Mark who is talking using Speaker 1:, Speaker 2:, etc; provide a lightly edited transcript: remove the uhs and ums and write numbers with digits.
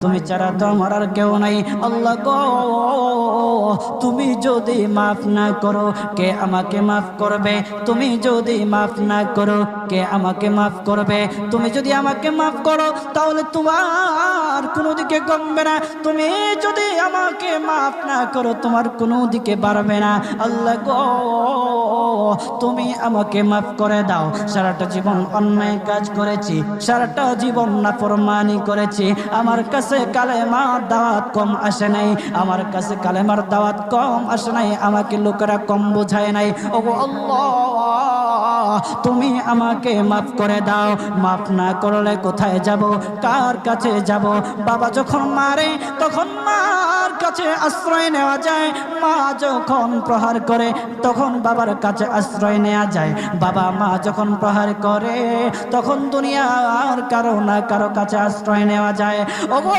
Speaker 1: তুমি ছাড়া তো আমার আর কেউ নাই। আল্লাহ গো, তুমি যদি মাফ না করো কে আমাকে মাফ করবে? তুমি যদি মাফ না করো কে আমাকে মাফ করবে? তুমি যদি আমাকে মাফ করো তাহলে তোমার কোনো দিকে কমবে না, তুমি যদি আমাকে মাফ না করো তোমার কোনো দিকে বাড়বে না। আল্লাহ গো, তুমি আমাকে মাফ করে দাও। সারাটা জীবন অন্যায় কাজ করেছি, সারাটা জীবন নাফরমানি করেছি, আমার কাছে কালেমার দাওয়াত কম আসে নাই, আমার কাছে কালেমার দাওয়াত কম আসে নাই, আমাকে লোকেরা কম বোঝায় নাই। ওগো আল্লাহ, তুমি আমাকে মাফ করে দাও। মাফ না করলে কোথায় যাব, কার কাছে যাব? বাবা যখন মারে তখন মার কাছে আশ্রয় নেওয়া যায়, মা যখন প্রহার করে তখন বাবার কাছে আশ্রয় নেওয়া যায়, বাবা মা যখন প্রহার করে তখন দুনিয়ার কারো না কারো কাছে আশ্রয় নেওয়া যায়। ওগো